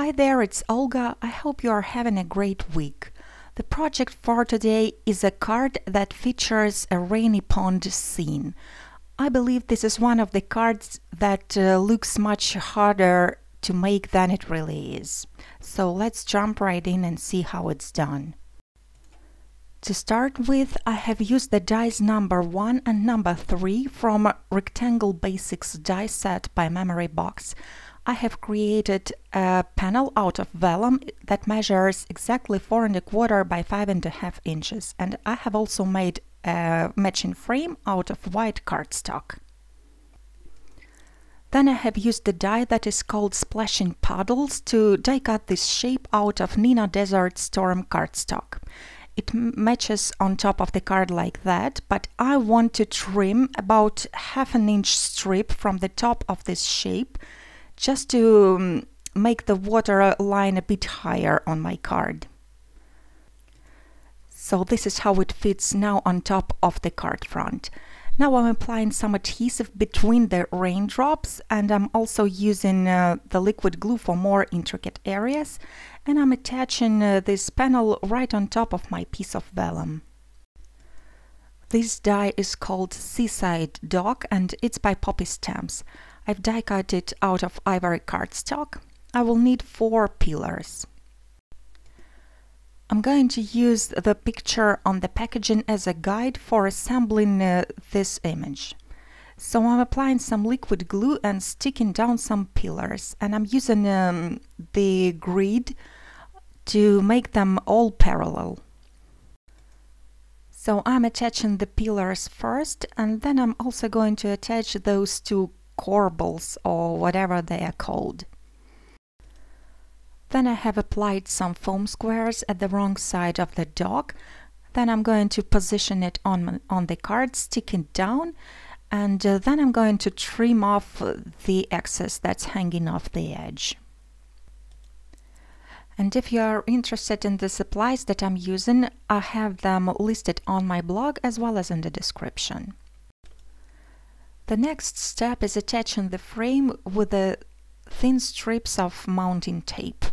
Hi there, it's Olga. I hope you are having a great week. The project for today is a card that features a rainy pond scene. I believe this is one of the cards that looks much harder to make than it really is. So let's jump right in and see how it's done. To start with, I have used the dies number 1 and number 3 from Rectangle Basics die set by Memory Box. I have created a panel out of vellum that measures exactly 4 1/4 by 5.5 inches, and I have also made a matching frame out of white cardstock. Then I have used the die that is called Splashing Puddles to die cut this shape out of Neenah Desert Storm cardstock. It matches on top of the card like that, but I want to trim about 1/2 inch strip from the top of this shape just to make the water line a bit higher on my card. So this is how it fits now on top of the card front. Now I'm applying some adhesive between the raindrops, and I'm also using the liquid glue for more intricate areas, and I'm attaching this panel right on top of my piece of vellum. This die is called Seaside Dog and it's by Poppy Stamps. I've die cut it out of ivory cardstock. I will need 4 pillars. I'm going to use the picture on the packaging as a guide for assembling this image. So I'm applying some liquid glue and sticking down some pillars, and I'm using the grid to make them all parallel. So I'm attaching the pillars first, and then I'm also going to attach those 2 corbels or whatever they are called. Then I have applied some foam squares at the wrong side of the dog. Then I'm going to position it on the card, stick it down, and then I'm going to trim off the excess that's hanging off the edge. And if you are interested in the supplies that I'm using, I have them listed on my blog as well as in the description. The next step is attaching the frame with the thin strips of mounting tape.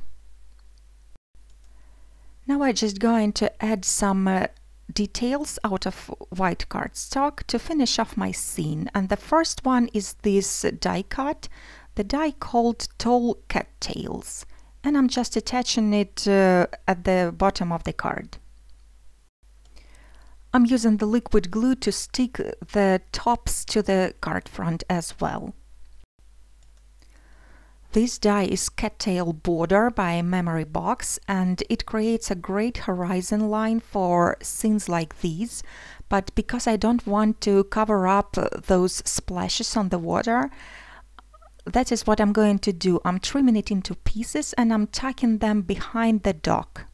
Now I'm just going to add some details out of white cardstock to finish off my scene, and the first one is this die cut, the die called Tall Cattails, and I'm just attaching it at the bottom of the card. I'm using the liquid glue to stick the tops to the card front as well. This die is Cattail Border by Memory Box, and it creates a great horizon line for scenes like these, but because I don't want to cover up those splashes on the water, that is what I'm going to do. I'm trimming it into pieces and I'm tucking them behind the dock.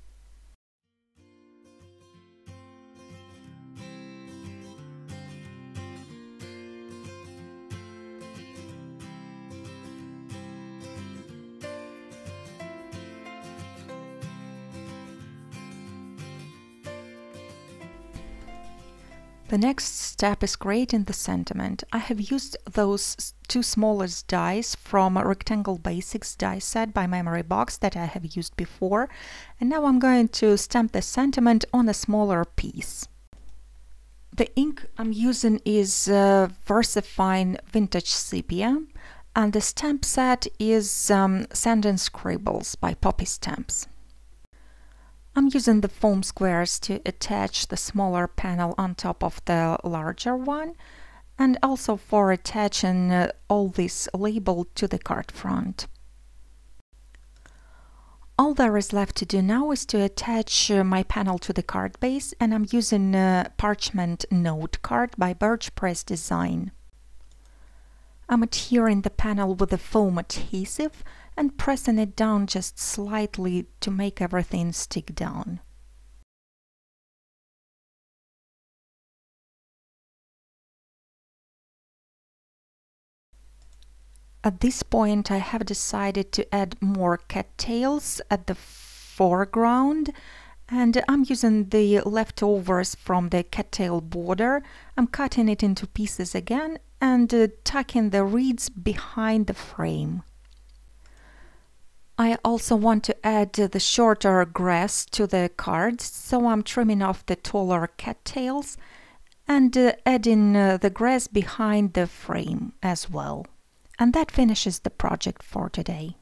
The next step is creating the sentiment. I have used those 2 smallest dies from Rectangle Basics die set by Memory Box that I have used before, and now I'm going to stamp the sentiment on a smaller piece. The ink I'm using is Versafine Vintage Sepia, and the stamp set is Sand and Scribbles by Poppy Stamps. I'm using the foam squares to attach the smaller panel on top of the larger one, and also for attaching all this label to the card front. All there is left to do now is to attach my panel to the card base, and I'm using Parchment note card by Birch Press Design. I'm adhering the panel with the foam adhesive and pressing it down just slightly to make everything stick down. At this point I have decided to add more cattails at the foreground, and I'm using the leftovers from the cattail border. I'm cutting it into pieces again and tucking the reeds behind the frame. I also want to add the shorter grass to the cards, so I'm trimming off the taller cattails and adding the grass behind the frame as well. And that finishes the project for today.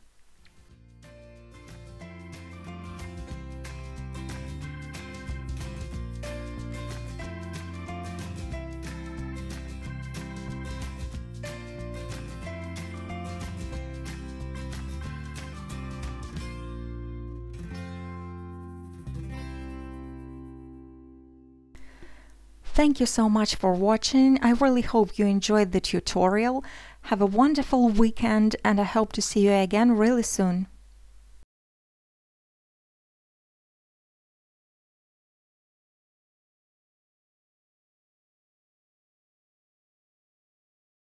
Thank you so much for watching. I really hope you enjoyed the tutorial. Have a wonderful weekend and I hope to see you again really soon.